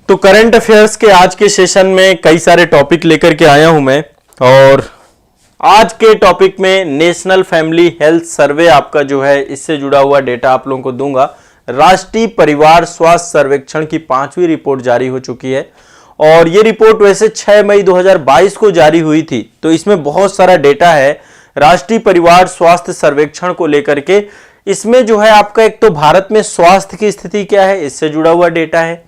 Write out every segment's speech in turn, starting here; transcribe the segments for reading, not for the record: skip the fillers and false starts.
तो current affairs के आज के सेशन में कई सारे टॉपिक लेकर के आया हूं मैं, और आज के टॉपिक में नेशनल फैमिली हेल्थ सर्वे आपका जो है इससे जुड़ा हुआ डेटा आप लोगों को दूंगा। राष्ट्रीय परिवार स्वास्थ्य सर्वेक्षण की 5वीं रिपोर्ट जारी हो चुकी है और ये रिपोर्ट वैसे 6 मई 2022 को जारी हुई थी। तो इसमें बहुत सारा डेटा है राष्ट्रीय परिवार स्वास्थ्य सर्वेक्षण को लेकर के। इसमें जो है आपका एक तो भारत में स्वास्थ्य की स्थिति क्या है इससे जुड़ा हुआ डेटा है,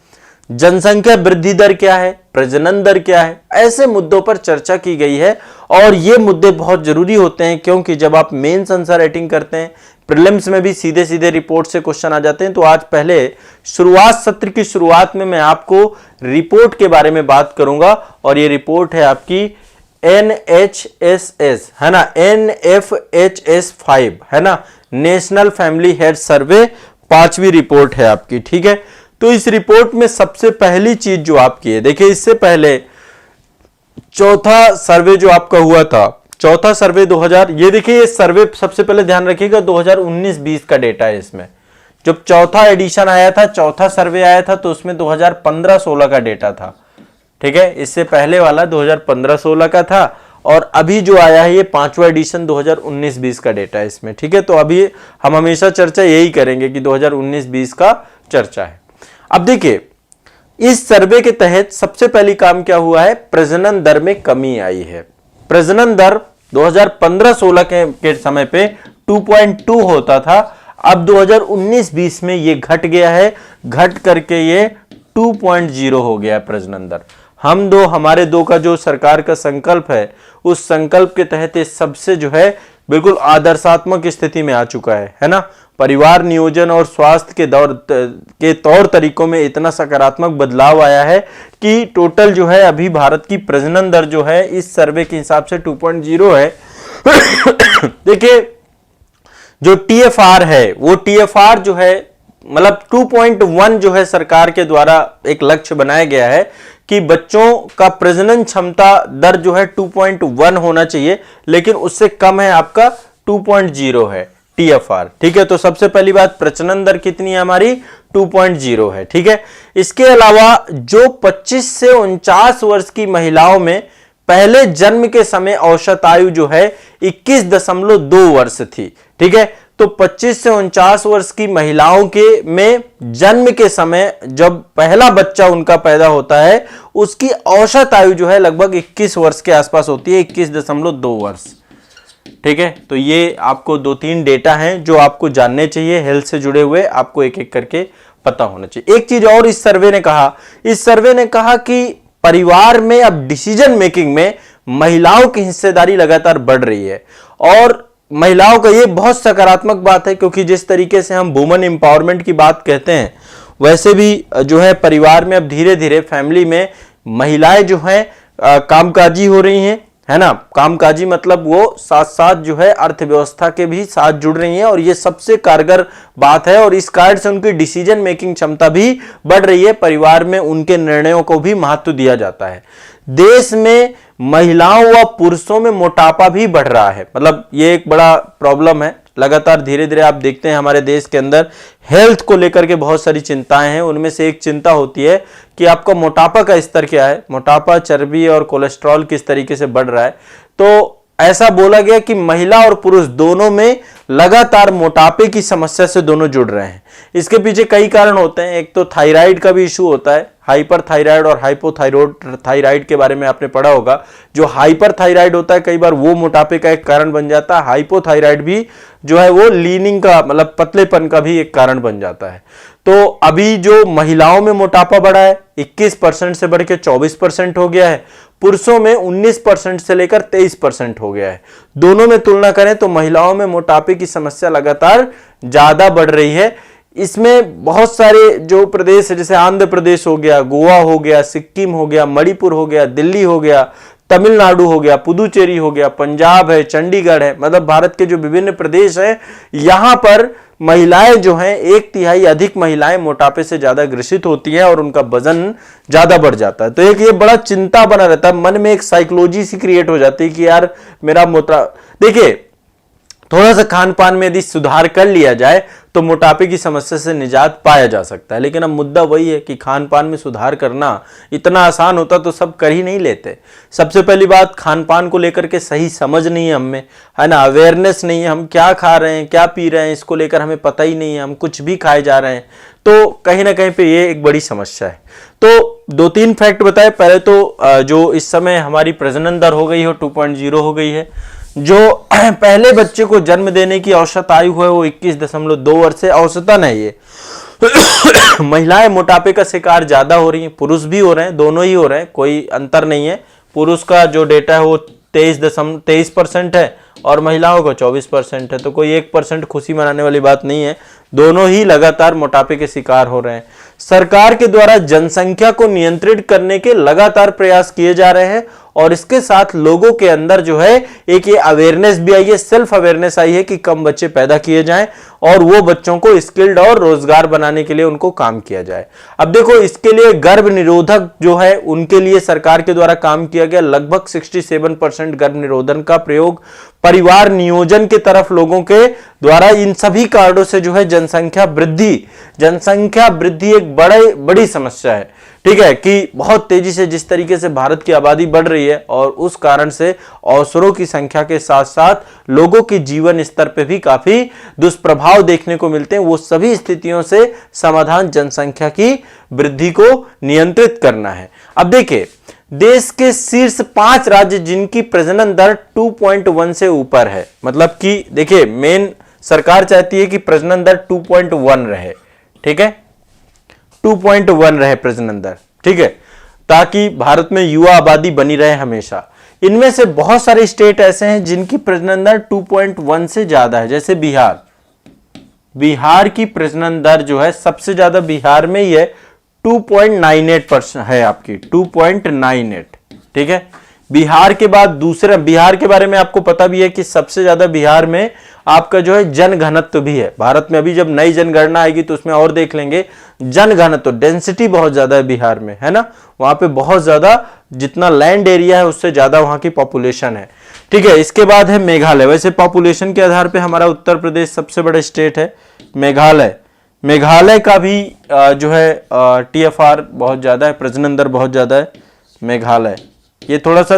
जनसंख्या वृद्धि दर क्या है, प्रजनन दर क्या है, ऐसे मुद्दों पर चर्चा की गई है। और ये मुद्दे बहुत जरूरी होते हैं क्योंकि जब आप मेंस आंसर राइटिंग करते हैं, प्रीलिम्स में भी सीधे सीधे रिपोर्ट से क्वेश्चन आ जाते हैं। तो आज पहले सत्र की शुरुआत में मैं आपको रिपोर्ट के बारे में बात करूंगा और ये रिपोर्ट है आपकी NHSS है ना, NFHS 5 है ना, नेशनल फैमिली हेल्थ सर्वे 5वीं रिपोर्ट है आपकी। ठीक है, तो इस रिपोर्ट में सबसे पहली चीज जो आपकी है, देखिए इससे पहले चौथा सर्वे जो आपका हुआ था, चौथा सर्वे 2000, ये देखिए ये सर्वे सबसे पहले ध्यान रखिएगा 2019-20 का डेटा है इसमें। जब चौथा एडिशन आया था, चौथा सर्वे आया था तो उसमें 2015-16 का डेटा था। ठीक है, इससे पहले वाला 2015-16 का था और अभी जो आया है ये 5वां एडिशन 2019-20 का डेटा है इसमें। ठीक है, तो अभी हम हमेशा चर्चा यही करेंगे कि 2019-20 का चर्चा है। अब देखिए इस सर्वे के तहत सबसे पहली काम क्या हुआ है, प्रजनन दर में कमी आई है। प्रजनन दर 2015-16 के समय पे 2.2 होता था, अब 2019-20 में ये घट गया है, घट करके ये 2.0 हो गया है प्रजनन दर। हमारे दो का जो सरकार का संकल्प है, उस संकल्प के तहत ये सबसे जो है बिल्कुल आदर्शात्मक स्थिति में आ चुका है ना। परिवार नियोजन और स्वास्थ्य के तौर तरीकों में इतना सकारात्मक बदलाव आया है कि टोटल जो है अभी भारत की प्रजनन दर जो है इस सर्वे के हिसाब से 2.0 है। देखिए जो TFR है वो TFR जो है मतलब 2.1 जो है सरकार के द्वारा एक लक्ष्य बनाया गया है कि बच्चों का प्रजनन क्षमता दर जो है 2.1 होना चाहिए, लेकिन उससे कम है आपका 2.0 है TFR। ठीक है, तो सबसे पहली बात प्रजनन दर कितनी है हमारी, 2.0 है। ठीक है, इसके अलावा जो 25 से 49 वर्ष की महिलाओं में पहले जन्म के समय औसत आयु जो है 21.2 वर्ष थी। ठीक है, तो 25 से 49 वर्ष की महिलाओं के में जन्म के समय जब पहला बच्चा उनका पैदा होता है उसकी औसत आयु जो है लगभग 21 वर्ष के आसपास होती है, 21.2 वर्ष। ठीक है, तो ये आपको 2-3 डेटा हैं जो आपको जानने चाहिए, हेल्थ से जुड़े हुए आपको एक एक करके पता होना चाहिए। एक चीज और इस सर्वे ने कहा कि परिवार में अब डिसीजन मेकिंग में महिलाओं की हिस्सेदारी लगातार बढ़ रही है और महिलाओं का ये बहुत सकारात्मक बात है क्योंकि जिस तरीके से हम वुमेन एम्पावरमेंट की बात कहते हैं वैसे भी जो है परिवार में अब धीरे धीरे फैमिली में महिलाएं जो हैं कामकाजी हो रही हैं, है ना। कामकाजी मतलब वो साथ साथ जो है अर्थव्यवस्था के भी साथ जुड़ रही हैं और ये सबसे कारगर बात है और इस कारण से उनकी डिसीजन मेकिंग क्षमता भी बढ़ रही है, परिवार में उनके निर्णयों को भी महत्व दिया जाता है। देश में महिलाओं व पुरुषों में मोटापा भी बढ़ रहा है, मतलब ये एक बड़ा प्रॉब्लम है। लगातार धीरे धीरे आप देखते हैं हमारे देश के अंदर हेल्थ को लेकर के बहुत सारी चिंताएं हैं, उनमें से एक चिंता होती है कि आपका मोटापा का स्तर क्या है, मोटापा, चर्बी और कोलेस्ट्रॉल किस तरीके से बढ़ रहा है। तो ऐसा बोला गया कि महिला और पुरुष दोनों में लगातार मोटापे की समस्या से दोनों जुड़ रहे हैं। इसके पीछे कई कारण होते हैं, एक तो थायराइड का भी इशू होता है, हाइपर थायराइड और हाइपोथायराइड के बारे में आपने पढ़ा होगा। जो हाइपर थायराइड होता है कई बार वो मोटापे का एक कारण बन जाता है, हाइपोथायराइड भी जो है वो लीनिंग का मतलब पतलेपन का भी एक कारण बन जाता है। तो अभी जो महिलाओं में मोटापा बढ़ा है 21% से बढ़ के 24% हो गया है, पुरुषों में 19% से लेकर 23% हो गया है। दोनों में तुलना करें तो महिलाओं में मोटापे की समस्या लगातार ज्यादा बढ़ रही है। इसमें बहुत सारे जो प्रदेश है जैसे आंध्र प्रदेश हो गया, गोवा हो गया, सिक्किम हो गया, मणिपुर हो गया, दिल्ली हो गया, तमिलनाडु हो गया, पुदुचेरी हो गया, पंजाब है, चंडीगढ़ है, मतलब भारत के जो विभिन्न प्रदेश हैं यहां पर महिलाएं जो हैं 1/3 अधिक महिलाएं मोटापे से ज्यादा ग्रसित होती हैं और उनका वजन ज्यादा बढ़ जाता है। तो एक ये बड़ा चिंता बना रहता है, मन में एक साइकोलॉजी सी क्रिएट हो जाती है कि यार मेरा देखिए थोड़ा सा खान पान में यदि सुधार कर लिया जाए तो मोटापे की समस्या से निजात पाया जा सकता है। लेकिन अब मुद्दा वही है कि खान पान में सुधार करना इतना आसान होता तो सब कर ही नहीं लेते। सबसे पहली बात, खान पान को लेकर के सही समझ नहीं है हमें, है ना, अवेयरनेस नहीं है, हम क्या खा रहे हैं क्या पी रहे हैं इसको लेकर हमें पता ही नहीं है, हम कुछ भी खाए जा रहे हैं, तो कहीं ना कहीं पे ये एक बड़ी समस्या है। तो 2-3 फैक्ट बताए। पहले तो जो इस समय हमारी प्रजनन दर हो गई हो 2.0 हो गई है। जो पहले बच्चे को जन्म देने की औसत आयु है वो 21.2 वर्ष है, औसतन है ये। महिलाएं मोटापे का शिकार ज्यादा हो रही हैं, पुरुष भी हो रहे हैं, दोनों ही हो रहे हैं, कोई अंतर नहीं है। पुरुष का जो डेटा है वो 23% है और महिलाओं का 24% है, तो कोई 1% खुशी मनाने वाली बात नहीं है। दोनों ही लगातार मोटापे के शिकार हो रहे हैं। सरकार के द्वारा जनसंख्या को नियंत्रित करने के लगातार प्रयास किए जा रहे हैं और इसके साथ लोगों के अंदर जो है एक ये अवेयरनेस भी आई है, सेल्फ अवेयरनेस आई है कि कम बच्चे पैदा किए जाएं और वो बच्चों को स्किल्ड और रोजगार बनाने के लिए उनको काम किया जाए। अब देखो, इसके लिए गर्भ निरोधक जो है उनके लिए सरकार के द्वारा काम किया गया। लगभग 67% गर्भ निरोधन का प्रयोग परिवार नियोजन की तरफ लोगों के द्वारा, इन सभी कारणों से जो है जनसंख्या वृद्धि एक बड़ी समस्या है। ठीक है कि बहुत तेजी से जिस तरीके से भारत की आबादी बढ़ रही है और उस कारण से अवसरों की संख्या के साथ साथ लोगों के जीवन स्तर पे भी काफी दुष्प्रभाव देखने को मिलते हैं। वो सभी स्थितियों से समाधान जनसंख्या की वृद्धि को नियंत्रित करना है। अब देखिए, देश के शीर्ष 5 राज्य जिनकी प्रजनन दर 2.1 से ऊपर है, मतलब कि देखिए मेन सरकार चाहती है कि प्रजनन दर 2.1 रहे, ठीक है, 2.1 रहे प्रजनन दर, ठीक है, ताकि भारत में युवा आबादी बनी रहे हमेशा। इनमें से बहुत सारे स्टेट ऐसे हैं जिनकी प्रजनन दर 2.1 से ज्यादा है, जैसे बिहार की प्रजनन दर जो है सबसे ज्यादा बिहार में ही है, 2.98% है आपकी, 2.98, ठीक है। बिहार के बाद दूसरा, बिहार के बारे में आपको पता भी है कि सबसे ज्यादा बिहार में आपका जो है जनघनत्व भी है। भारत में अभी जब नई जनगणना आएगी तो उसमें और देख लेंगे, जनघनत्व डेंसिटी बहुत ज्यादा है बिहार में, है ना, वहां पे बहुत ज्यादा, जितना लैंड एरिया है उससे ज्यादा वहां की पॉपुलेशन है, ठीक है। इसके बाद है मेघालय। वैसे पॉपुलेशन के आधार पर हमारा उत्तर प्रदेश सबसे बड़ा स्टेट है। मेघालय का भी जो है TFR बहुत ज्यादा है, प्रजनन दर बहुत ज्यादा है मेघालय। ये थोड़ा सा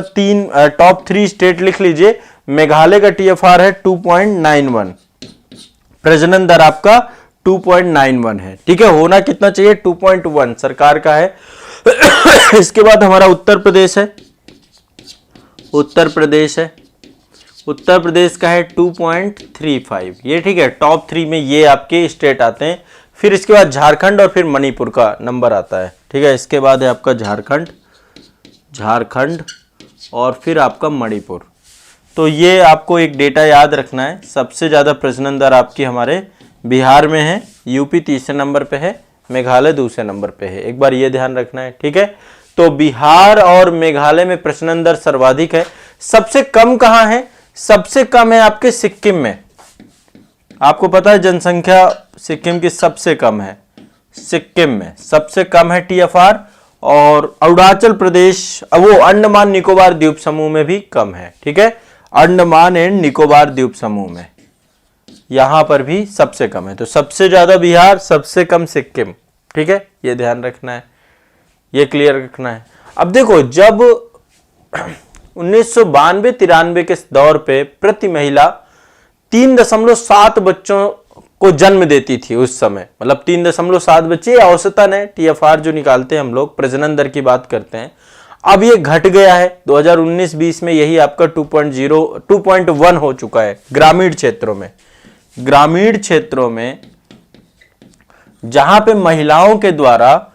टॉप 3 स्टेट लिख लीजिए। मेघालय का TFR है 2.91, प्रजनन दर आपका 2.91 है, ठीक है। होना कितना चाहिए? 2.1 सरकार का है। इसके बाद हमारा उत्तर प्रदेश है, उत्तर प्रदेश का है 2.35, ये ठीक है, टॉप 3 में ये आपके स्टेट आते हैं। फिर इसके बाद झारखंड और फिर मणिपुर का नंबर आता है, ठीक है। इसके बाद है आपका झारखंड और फिर आपका मणिपुर। तो ये आपको एक डेटा याद रखना है। सबसे ज़्यादा प्रजनन दर आपकी हमारे बिहार में है, यूपी तीसरे नंबर पे है, मेघालय दूसरे नंबर पे है, एक बार ये ध्यान रखना है, ठीक है। तो बिहार और मेघालय में प्रजनन दर सर्वाधिक है। सबसे कम कहाँ है? सबसे कम है आपके सिक्किम में। आपको पता है जनसंख्या सिक्किम की सबसे कम है, सिक्किम में सबसे कम है TFR, और अरुणाचल प्रदेश, वो अंडमान निकोबार द्वीप समूह में भी कम है, ठीक है, अंडमान एंड निकोबार द्वीप समूह में यहां पर भी सबसे कम है। तो सबसे ज्यादा बिहार, सबसे कम सिक्किम, ठीक है, ये ध्यान रखना है, ये क्लियर रखना है। अब देखो, जब 1992-93 के दौर पे प्रति महिला 3.7 बच्चों को जन्म देती थी उस समय, मतलब 3.7 बच्चे औसतन है, TFR जो निकालते हैं हम लोग, प्रजनन दर की बात करते हैं। अब ये घट गया है 2019-20 में, यही आपका 2.1 हो चुका है ग्रामीण क्षेत्रों में जहां पे महिलाओं के द्वारा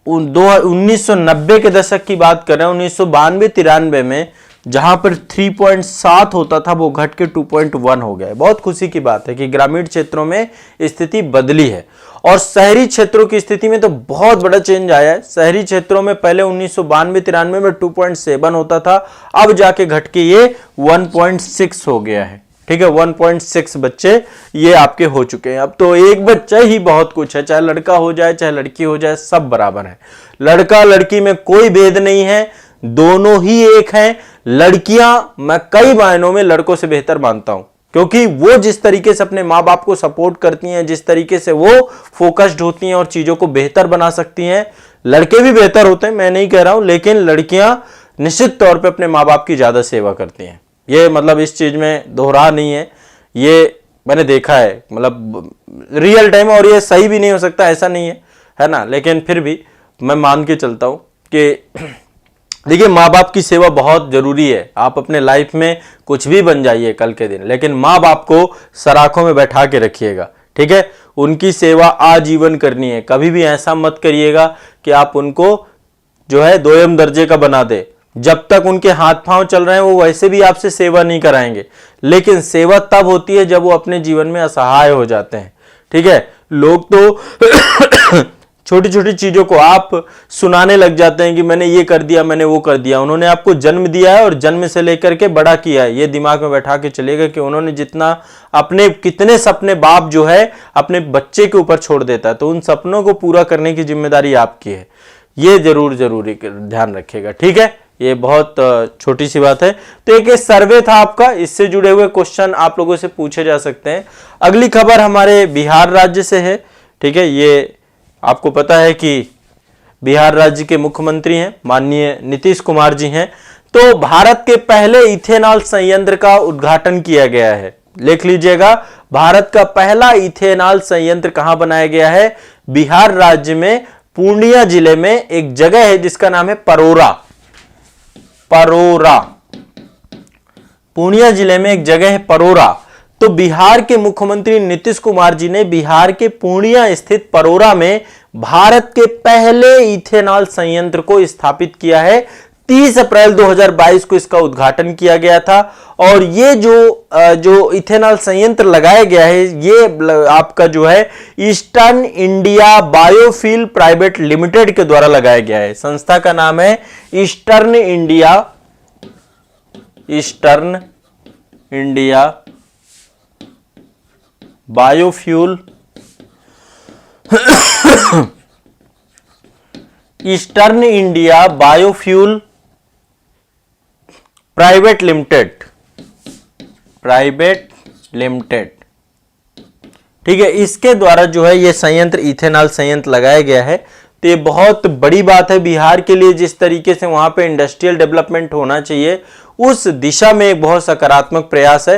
1990 के दशक की बात कर रहे हैं, 1992-93 में जहां पर 3.7 होता था वो घट के 2.1 हो गया है। बहुत खुशी की बात है कि ग्रामीण क्षेत्रों में स्थिति बदली है। और शहरी क्षेत्रों की स्थिति में तो बहुत बड़ा चेंज आया है। शहरी क्षेत्रों में पहले 1992-93 में 2.7 होता था, अब जाके घट के ये 1.6 हो गया है, ठीक है, 1.6 बच्चे ये आपके हो चुके हैं। अब तो एक बच्चा ही बहुत कुछ है, चाहे लड़का हो जाए चाहे लड़की हो जाए, सब बराबर है। लड़का लड़की में कोई भेद नहीं है, दोनों ही एक हैं। लड़कियां मैं कई मायनों में लड़कों से बेहतर मानता हूं, क्योंकि वो जिस तरीके से अपने माँ बाप को सपोर्ट करती हैं, जिस तरीके से वो फोकस्ड होती हैं और चीजों को बेहतर बना सकती हैं। लड़के भी बेहतर होते हैं, मैं नहीं कह रहा हूं, लेकिन लड़कियां निश्चित तौर पे अपने माँ बाप की ज्यादा सेवा करती हैं। ये मतलब इस चीज में दोहरा नहीं है, ये मैंने देखा है, मतलब रियल टाइम, और ये सही भी नहीं हो सकता, ऐसा नहीं है ना, लेकिन फिर भी मैं मान के चलता हूं कि देखिए माँ बाप की सेवा बहुत जरूरी है। आप अपने लाइफ में कुछ भी बन जाइए कल के दिन, लेकिन माँ बाप को सराखों में बैठा के रखिएगा, ठीक है। उनकी सेवा आजीवन करनी है। कभी भी ऐसा मत करिएगा कि आप उनको जो है दोयम दर्जे का बना दे। जब तक उनके हाथ पांव चल रहे हैं वो वैसे भी आपसे सेवा नहीं कराएंगे, लेकिन सेवा तब होती है जब वो अपने जीवन में असहाय हो जाते हैं, ठीक है। लोग तो छोटी छोटी चीजों को आप सुनाने लग जाते हैं कि मैंने ये कर दिया, मैंने वो कर दिया। उन्होंने आपको जन्म दिया है और जन्म से लेकर के बड़ा किया है। ये दिमाग में बैठा के चलेगा कि उन्होंने जितना अपने कितने सपने बाप जो है अपने बच्चे के ऊपर छोड़ देता है, तो उन सपनों को पूरा करने की जिम्मेदारी आपकी है। ये जरूरी ध्यान रखिएगा, ठीक है। ये बहुत छोटी सी बात है। तो एक सर्वे था आपका, इससे जुड़े हुए क्वेश्चन आप लोगों से पूछे जा सकते हैं। अगली खबर हमारे बिहार राज्य से है, ठीक है। ये आपको पता है कि बिहार राज्य के मुख्यमंत्री हैं माननीय नीतीश कुमार जी हैं। तो भारत के पहले इथेनॉल संयंत्र का उद्घाटन किया गया है। लिख लीजिएगा, भारत का पहला इथेनॉल संयंत्र कहां बनाया गया है? बिहार राज्य में पूर्णिया जिले में एक जगह है जिसका नाम है परोरा। पूर्णिया जिले में एक जगह है परोरा। तो बिहार के मुख्यमंत्री नीतीश कुमार जी ने बिहार के पूर्णिया स्थित परोरा में भारत के पहले इथेनॉल संयंत्र को स्थापित किया है। 30 अप्रैल 2022 को इसका उद्घाटन किया गया था। और ये जो इथेनॉल संयंत्र लगाया गया है, ये आपका जो है eastern India biofuel private limited के द्वारा लगाया गया है। संस्था का नाम है eastern India biofuel eastern India biofuel private limited, ठीक है। इसके द्वारा जो है ये संयंत्र इथेनॉल संयंत्र लगाया गया है। तो ये बहुत बड़ी बात है बिहार के लिए। जिस तरीके से वहां पे इंडस्ट्रियल डेवलपमेंट होना चाहिए, उस दिशा में एक बहुत सकारात्मक प्रयास है।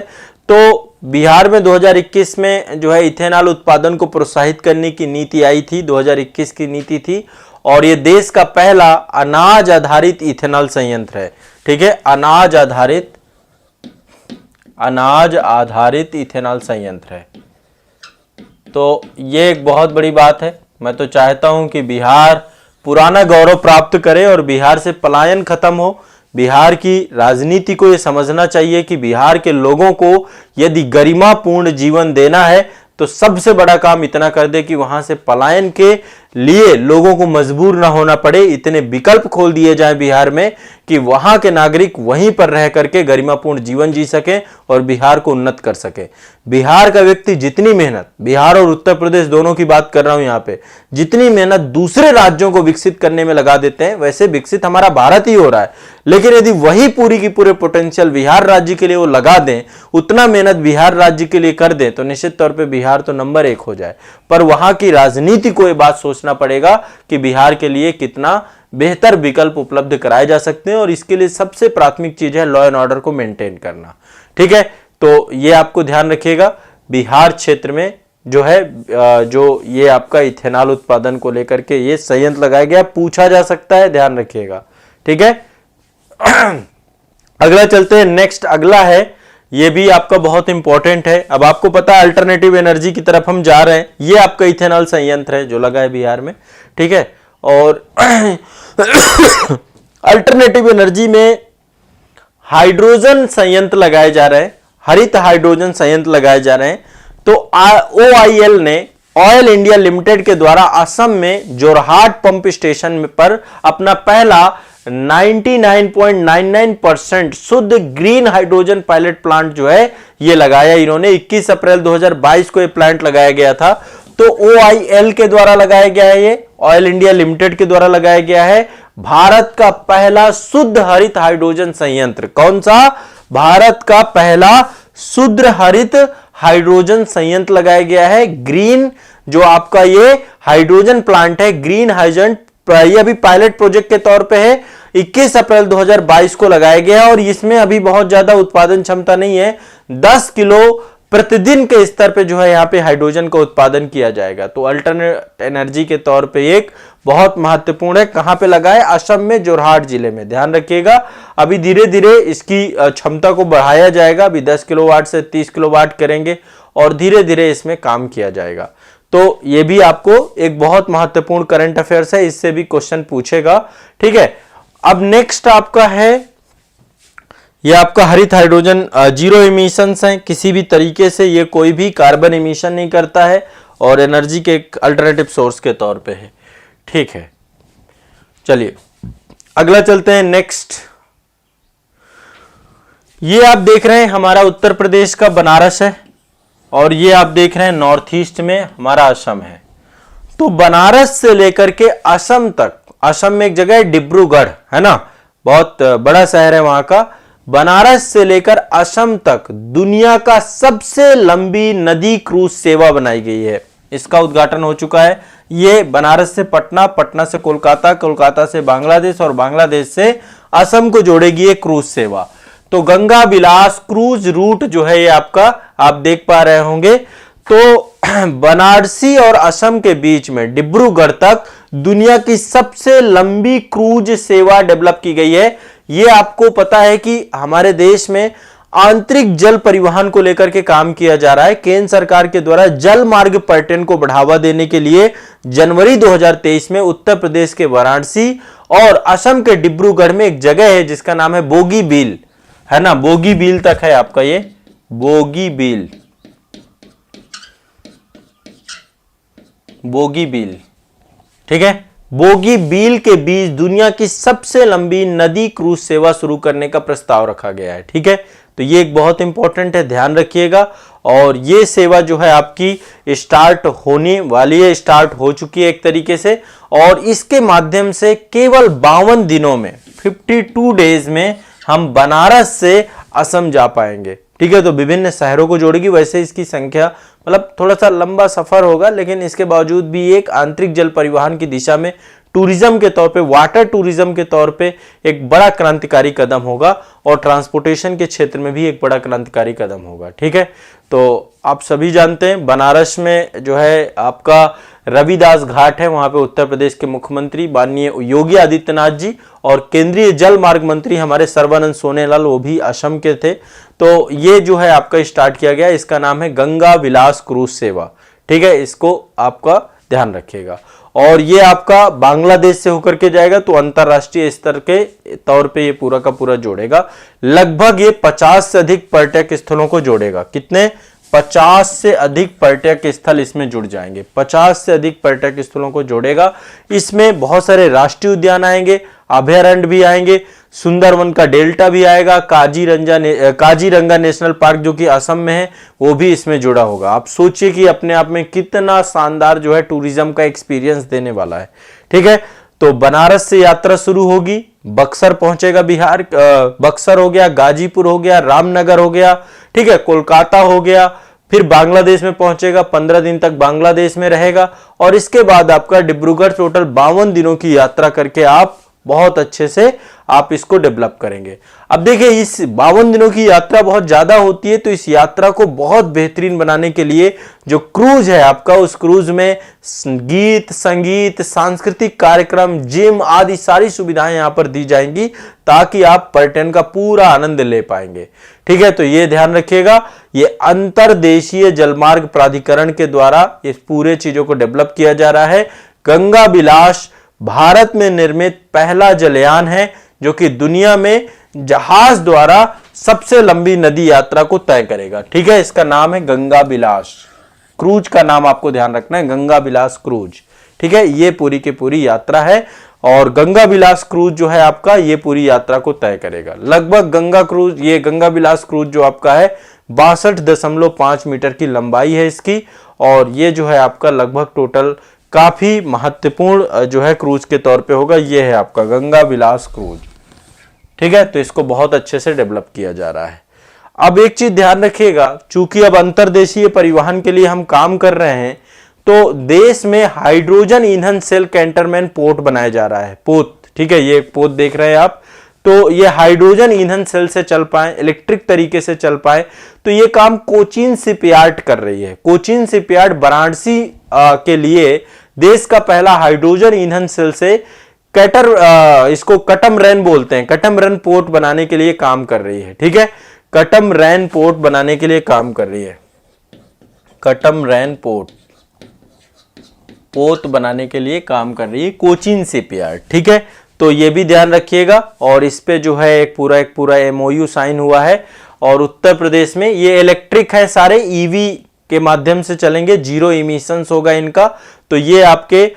तो बिहार में 2021 में जो है इथेनॉल उत्पादन को प्रोत्साहित करने की नीति आई थी, 2021 की नीति थी। और ये देश का पहला अनाज आधारित इथेनॉल संयंत्र है, ठीक है। अनाज आधारित इथेनॉल संयंत्र है। तो ये एक बहुत बड़ी बात है। मैं तो चाहता हूं कि बिहार पुराना गौरव प्राप्त करे और बिहार से पलायन खत्म हो। बिहार की राजनीति को यह समझना चाहिए कि बिहार के लोगों को यदि गरिमापूर्ण जीवन देना है तो सबसे बड़ा काम इतना कर दे कि वहां से पलायन के लिए लोगों को मजबूर ना होना पड़े। इतने विकल्प खोल दिए जाएं बिहार में कि वहां के नागरिक वहीं पर रह करके गरिमापूर्ण जीवन जी सके और बिहार को उन्नत कर सके। बिहार का व्यक्ति जितनी मेहनत, बिहार और उत्तर प्रदेश दोनों की बात कर रहा हूं यहां पे, जितनी मेहनत दूसरे राज्यों को विकसित करने में लगा देते हैं, वैसे विकसित हमारा भारत ही हो रहा है। लेकिन यदि वही पूरी की पूरे पोटेंशियल बिहार राज्य के लिए वो लगा दें, उतना मेहनत बिहार राज्य के लिए कर दें, तो निश्चित तौर पर बिहार तो नंबर 1 हो जाए। पर वहां की राजनीति को यह बात सोचना पड़ेगा कि बिहार के लिए कितना बेहतर विकल्प उपलब्ध कराए जा सकते हैं। और इसके लिए सबसे प्राथमिक चीज है लॉ एंड ऑर्डर को मेंटेन करना, ठीक है। तो ये आपको ध्यान रखिएगा। बिहार क्षेत्र में जो है जो ये आपका इथेनॉल उत्पादन को लेकर के ये संयंत्र लगाया गया, पूछा जा सकता है, ध्यान रखिएगा, ठीक है। अगला चलते हैं, नेक्स्ट अगला है, ये भी आपका बहुत इंपॉर्टेंट है। अब आपको पता है अल्टरनेटिव एनर्जी की तरफ हम जा रहे हैं। ये आपका इथेनॉल संयंत्र है जो लगा है बिहार में, ठीक है। और अल्टरनेटिव एनर्जी में हाइड्रोजन संयंत्र लगाए जा रहे हैं, हरित हाइड्रोजन संयंत्र लगाए जा रहे हैं। तो OIL ने, ऑयल इंडिया लिमिटेड के द्वारा असम में जोरहाट पंप स्टेशन पर अपना पहला 99.99% शुद्ध ग्रीन हाइड्रोजन पायलट प्लांट जो है ये लगाया इन्होंने। 21 अप्रैल 2022 को ये प्लांट लगाया गया था। तो OIL के द्वारा लगाया गया है, ये ऑयल इंडिया लिमिटेड के द्वारा लगाया गया है भारत का पहला शुद्ध हरित हाइड्रोजन संयंत्र। कौन सा? भारत का पहला शुद्ध हरित हाइड्रोजन संयंत्र लगाया गया है। ग्रीन जो आपका ये हाइड्रोजन प्लांट है, ग्रीन हाइड्रोजन, ये अभी पायलट प्रोजेक्ट के तौर पे है, 21 अप्रैल 2022 को लगाया गया है और इसमें अभी बहुत ज्यादा उत्पादन क्षमता नहीं है, 10 किलो प्रतिदिन के स्तर पे जो है यहाँ पे हाइड्रोजन का उत्पादन किया जाएगा। तो अल्टरनेट एनर्जी के तौर पे एक बहुत महत्वपूर्ण है। कहां पे लगा है? असम में जोरहाट जिले में, ध्यान रखिएगा। अभी धीरे धीरे इसकी क्षमता को बढ़ाया जाएगा, अभी 10 किलोवाट से 30 किलोवाट करेंगे और धीरे धीरे इसमें काम किया जाएगा। तो ये भी आपको एक बहुत महत्वपूर्ण करंट अफेयर्स है, इससे भी क्वेश्चन पूछेगा, ठीक है। अब नेक्स्ट आपका है, ये आपका हरित हाइड्रोजन जीरो इमिशंस है, किसी भी तरीके से ये कोई भी कार्बन इमिशन नहीं करता है और एनर्जी के एक अल्टरनेटिव सोर्स के तौर पे है, ठीक है। चलिए अगला चलते हैं नेक्स्ट। ये आप देख रहे हैं हमारा उत्तर प्रदेश का बनारस है और ये आप देख रहे हैं नॉर्थ ईस्ट में हमारा असम है। तो बनारस से लेकर के असम तक, असम में एक जगह है डिब्रूगढ़, है ना, बहुत बड़ा शहर है वहां का। बनारस से लेकर असम तक दुनिया का सबसे लंबी नदी क्रूज सेवा बनाई गई है, इसका उद्घाटन हो चुका है। ये बनारस से पटना, पटना से कोलकाता, कोलकाता से बांग्लादेश और बांग्लादेश से असम को जोड़ेगी ये क्रूज सेवा। तो गंगा विलास क्रूज रूट जो है ये आपका आप देख पा रहे होंगे। तो बनारसी और असम के बीच में डिब्रूगढ़ तक दुनिया की सबसे लंबी क्रूज सेवा डेवलप की गई है। ये आपको पता है कि हमारे देश में आंतरिक जल परिवहन को लेकर के काम किया जा रहा है। केंद्र सरकार के द्वारा जल मार्ग पर्यटन को बढ़ावा देने के लिए जनवरी 2023 में उत्तर प्रदेश के वाराणसी और असम के डिब्रूगढ़ में एक जगह है जिसका नाम है बोगीबील, है ना, बोगीबील तक है आपका ये बोगीबील, बोगीबील, ठीक है। बोगीबील के बीच दुनिया की सबसे लंबी नदी क्रूज सेवा शुरू करने का प्रस्ताव रखा गया है, ठीक है। तो ये एक बहुत इंपॉर्टेंट है, ध्यान रखिएगा। और ये सेवा जो है आपकी स्टार्ट होने वाली है, स्टार्ट हो चुकी है एक तरीके से, और इसके माध्यम से केवल 52 दिनों में 52 डेज में हम बनारस से असम जा पाएंगे, ठीक है। तो विभिन्न शहरों को जोड़ेगी, वैसे इसकी संख्या मतलब थोड़ा सा लंबा सफर होगा, लेकिन इसके बावजूद भी एक आंतरिक जल परिवहन की दिशा में टूरिज्म के तौर पे, वाटर टूरिज्म के तौर पे एक बड़ा क्रांतिकारी कदम होगा और ट्रांसपोर्टेशन के क्षेत्र में भी एक बड़ा क्रांतिकारी कदम होगा, ठीक है। तो आप सभी जानते हैं बनारस में जो है आपका रविदास घाट है, वहां पे उत्तर प्रदेश के मुख्यमंत्री माननीय योगी आदित्यनाथ जी और केंद्रीय जल मार्ग मंत्री हमारे सर्बानंद सोनोवाल वो भी असम के थे। तो ये जो है आपका स्टार्ट किया गया, इसका नाम है गंगा विलास क्रूज सेवा, ठीक है, इसको आपका ध्यान रखिएगा। और ये आपका बांग्लादेश से होकर के जाएगा, तो अंतरराष्ट्रीय स्तर के तौर पे ये पूरा का पूरा जोड़ेगा। लगभग ये 50 से अधिक पर्यटक स्थलों को जोड़ेगा। कितने? 50 से अधिक पर्यटक स्थल इसमें जुड़ जाएंगे, 50 से अधिक पर्यटक स्थलों को जोड़ेगा। इसमें बहुत सारे राष्ट्रीय उद्यान आएंगे, अभयारण्य भी आएंगे, सुंदरवन का डेल्टा भी आएगा, काजीरंगा नेशनल पार्क जो कि असम में है वो भी इसमें जुड़ा होगा। आप सोचिए कि अपने आप में कितना शानदार जो है टूरिज्म का एक्सपीरियंस देने वाला है, ठीक है। तो बनारस से यात्रा शुरू होगी, बक्सर पहुंचेगा बिहार, बक्सर हो गया, गाजीपुर हो गया, रामनगर हो गया, ठीक है, कोलकाता हो गया, फिर बांग्लादेश में पहुंचेगा, 15 दिन तक बांग्लादेश में रहेगा और इसके बाद आपका डिब्रूगढ़। टोटल 52 दिनों की यात्रा करके आप बहुत अच्छे से आप इसको डेवलप करेंगे। अब देखिए इस 52 दिनों की यात्रा बहुत ज्यादा होती है, तो इस यात्रा को बहुत बेहतरीन बनाने के लिए जो क्रूज है आपका, उस क्रूज में गीत संगीत, सांस्कृतिक कार्यक्रम, जिम आदि सारी सुविधाएं यहां पर दी जाएंगी ताकि आप पर्यटन का पूरा आनंद ले पाएंगे, ठीक है। तो ये ध्यान रखिएगा, ये अंतरदेशीय जलमार्ग प्राधिकरण के द्वारा इस पूरे चीजों को डेवलप किया जा रहा है। गंगा विलास भारत में निर्मित पहला जलयान है जो कि दुनिया में जहाज द्वारा सबसे लंबी नदी यात्रा को तय करेगा, ठीक है। इसका नाम है गंगा विलास क्रूज, का नाम आपको ध्यान रखना है, गंगा विलास क्रूज, ठीक है। ये पूरी की पूरी यात्रा है और गंगा विलास क्रूज जो है आपका ये पूरी यात्रा को तय करेगा। लगभग ये गंगा विलास क्रूज जो आपका है 62.5 मीटर की लंबाई है इसकी, और ये जो है आपका लगभग टोटल काफी महत्वपूर्ण जो है क्रूज के तौर पे होगा। ये है आपका गंगा विलास क्रूज, ठीक है। तो इसको बहुत अच्छे से डेवलप किया जा रहा है। अब एक चीज ध्यान रखिएगा, चूंकि अब अंतर्देशीय परिवहन के लिए हम काम कर रहे हैं, तो देश में हाइड्रोजन ईंधन सेल कैंटरमैन पोत बनाया जा रहा है। पोत, ठीक है, ये पोत देख रहे हैं आप, तो ये हाइड्रोजन ईंधन सेल से चल पाए, इलेक्ट्रिक तरीके से चल पाए, तो ये काम कोचीन शिपयार्ड कर रही है। कोचीन शिपयार्ड वाराणसी के लिए देश का पहला हाइड्रोजन ईंधन सेल से इसको कटमरैन बोलते हैं, कटमरैन पोर्ट बनाने के लिए काम कर रही है। ठीक है, कटमरैन पोर्ट बनाने के लिए काम कर रही है, कटमरैन पोत बनाने के लिए काम कर रही है कोचीन शिपयार्ड। ठीक है, तो ये भी ध्यान रखिएगा। और इस पे जो है एक पूरा एमओयू साइन हुआ है। और उत्तर प्रदेश में ये इलेक्ट्रिक है, सारे ईवी के माध्यम से चलेंगे, जीरो इमिशंस होगा इनका। तो ये आपके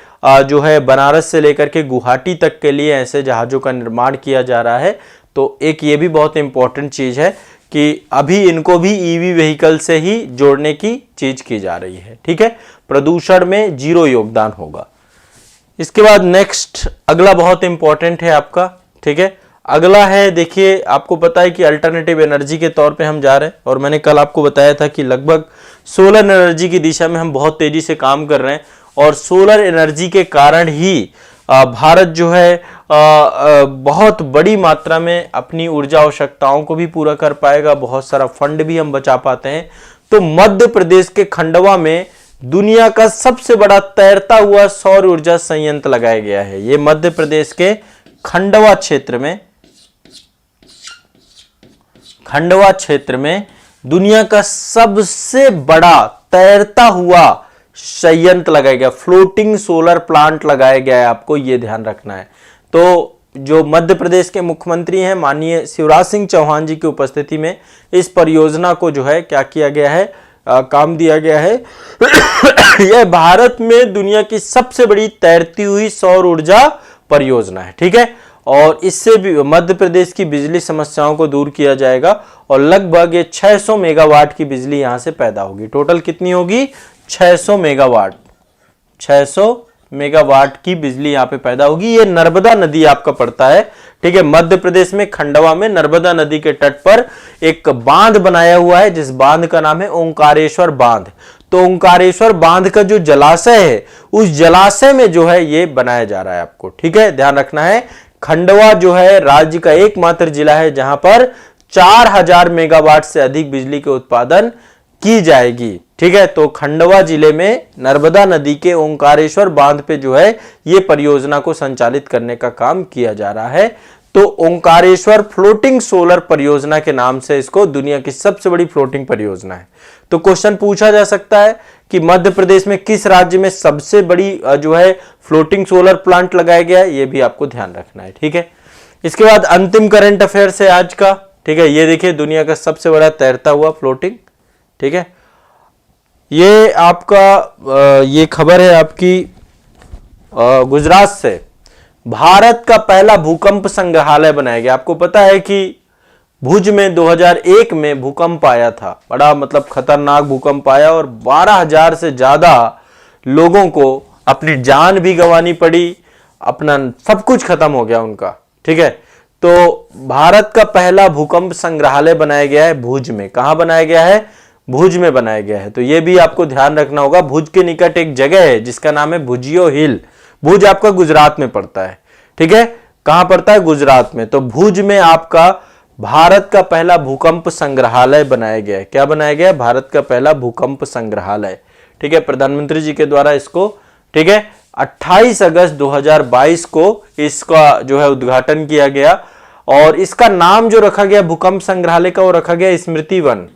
जो है बनारस से लेकर के गुवाहाटी तक के लिए ऐसे जहाजों का निर्माण किया जा रहा है। तो एक ये भी बहुत इंपॉर्टेंट चीज है कि अभी इनको भी ईवी व्हीकल से ही जोड़ने की चीज की जा रही है। ठीक है, प्रदूषण में जीरो योगदान होगा। इसके बाद नेक्स्ट अगला बहुत इंपॉर्टेंट है आपका। ठीक है, अगला है, देखिए आपको पता है कि अल्टरनेटिव एनर्जी के तौर पे हम जा रहे हैं, और मैंने कल आपको बताया था कि लगभग सोलर एनर्जी की दिशा में हम बहुत तेजी से काम कर रहे हैं। और सोलर एनर्जी के कारण ही भारत जो है बहुत बड़ी मात्रा में अपनी ऊर्जा आवश्यकताओं को भी पूरा कर पाएगा, बहुत सारा फंड भी हम बचा पाते हैं। तो मध्य प्रदेश के खंडवा में दुनिया का सबसे बड़ा तैरता हुआ सौर ऊर्जा संयंत्र लगाया गया है। ये मध्य प्रदेश के खंडवा क्षेत्र में दुनिया का सबसे बड़ा तैरता हुआ संयंत्र लगाया गया, फ्लोटिंग सोलर प्लांट लगाया गया है। आपको यह ध्यान रखना है। तो जो मध्य प्रदेश के मुख्यमंत्री हैं माननीय शिवराज सिंह चौहान जी की उपस्थिति में इस परियोजना को जो है क्या किया गया है, काम दिया गया है। यह भारत में दुनिया की सबसे बड़ी तैरती हुई सौर ऊर्जा परियोजना है। ठीक है, और इससे भी मध्य प्रदेश की बिजली समस्याओं को दूर किया जाएगा। और लगभग ये 600 मेगावाट की बिजली यहां से पैदा होगी। टोटल कितनी होगी? 600 मेगावाट। 600 मेगावाट की बिजली यहां पे पैदा होगी। ये नर्मदा नदी आपका पड़ता है। ठीक है, मध्य प्रदेश में खंडवा में नर्मदा नदी के तट पर एक बांध बनाया हुआ है, जिस बांध का नाम है ओंकारेश्वर बांध। तो ओंकारेश्वर बांध का जो जलाशय है, उस जलाशय में जो है ये बनाया जा रहा है आपको। ठीक है, ध्यान रखना है। खंडवा जो है राज्य का एकमात्र जिला है जहां पर 4000 मेगावाट से अधिक बिजली के उत्पादन की जाएगी। ठीक है, तो खंडवा जिले में नर्मदा नदी के ओंकारेश्वर बांध पे जो है ये परियोजना को संचालित करने का काम किया जा रहा है। तो ओंकारेश्वर फ्लोटिंग सोलर परियोजना के नाम से इसको दुनिया की सबसे बड़ी फ्लोटिंग परियोजना है। तो क्वेश्चन पूछा जा सकता है कि मध्य प्रदेश में किस राज्य में सबसे बड़ी जो है फ्लोटिंग सोलर प्लांट लगाया गया है, ये भी आपको ध्यान रखना है। ठीक है, इसके बाद अंतिम करंट अफेयर्स है आज का। ठीक है, ये देखिए दुनिया का सबसे बड़ा तैरता हुआ फ्लोटिंग। ठीक है, ये आपका ये खबर है आपकी गुजरात से। भारत का पहला भूकंप संग्रहालय बनाया गया। आपको पता है कि भुज में 2001 में भूकंप आया था, बड़ा मतलब खतरनाक भूकंप आया और 12,000 से ज्यादा लोगों को अपनी जान भी गंवानी पड़ी, अपना सब कुछ खत्म हो गया उनका। ठीक है, तो भारत का पहला भूकंप संग्रहालय बनाया गया है भुज में। कहां बनाया गया है? भुज में बनाया गया है। तो यह भी आपको ध्यान रखना होगा। भुज के निकट एक जगह है जिसका नाम है भुजियो हिल। भुज आपका गुजरात में पड़ता है। ठीक है, कहां पड़ता है? गुजरात में। तो भुज में आपका भारत का पहला भूकंप संग्रहालय बनाया गया है। क्या बनाया गया? भारत का पहला भूकंप संग्रहालय। ठीक है, प्रधानमंत्री जी के द्वारा इसको, ठीक है, 28 अगस्त 2022 को इसका जो है उद्घाटन किया गया। और इसका नाम जो रखा गया भूकंप संग्रहालय का, वो रखा गया स्मृति वन।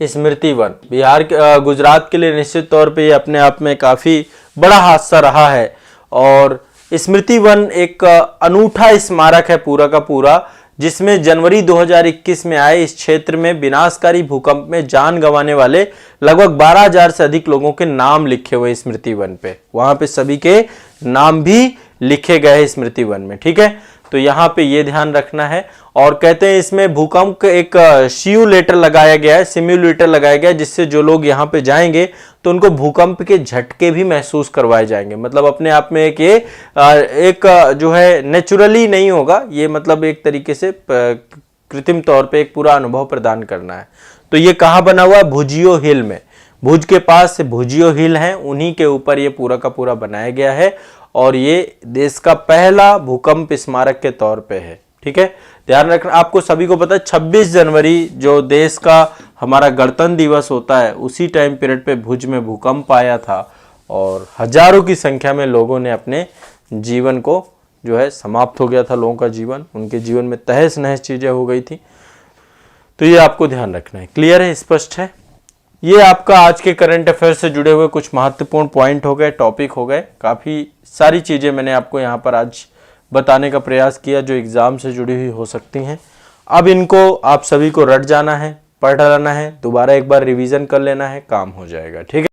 स्मृति वन बिहार के गुजरात के लिए निश्चित तौर पे ये अपने आप में काफी बड़ा हादसा रहा है। और स्मृति वन एक अनूठा स्मारक है पूरा का पूरा, जिसमें जनवरी 2021 में आए इस क्षेत्र में विनाशकारी भूकंप में जान गंवाने वाले लगभग 12,000 से अधिक लोगों के नाम लिखे हुए स्मृति वन पे। वहां पे सभी के नाम भी लिखे गए स्मृति वन में। ठीक है, तो यहां पे ये ध्यान रखना है। और कहते हैं इसमें भूकंप का एक सिम्युलेटर लगाया गया है, जिससे जो लोग यहाँ पे जाएंगे तो उनको भूकंप के झटके भी महसूस करवाए जाएंगे। मतलब अपने आप में एक जो है नेचुरली नहीं होगा ये, मतलब एक तरीके से कृत्रिम तौर पे एक पूरा अनुभव प्रदान करना है। तो ये कहाँ बना हुआ है? भुजियो हिल में। भुज के पास से भुजियो हिल है, उन्हीं के ऊपर ये पूरा का पूरा बनाया गया है और ये देश का पहला भूकंप स्मारक के तौर पे है। ठीक है, ध्यान रखना। आपको सभी को पता है 26 जनवरी जो देश का हमारा गणतंत्र दिवस होता है, उसी टाइम पीरियड पे भुज में भूकंप आया था और हजारों की संख्या में लोगों ने अपने जीवन को जो है समाप्त हो गया था, लोगों का जीवन, उनके जीवन में तहस नहस चीजें हो गई थी। तो ये आपको ध्यान रखना है। क्लियर है, स्पष्ट है? ये आपका आज के करंट अफेयर से जुड़े हुए कुछ महत्वपूर्ण पॉइंट हो गए, टॉपिक हो गए। काफी सारी चीजें मैंने आपको यहाँ पर आज बताने का प्रयास किया जो एग्जाम से जुड़ी हुई हो सकती हैं। अब इनको आप सभी को रट जाना है, पढ़ लेना है, दोबारा एक बार रिवीजन कर लेना है, काम हो जाएगा। ठीक है।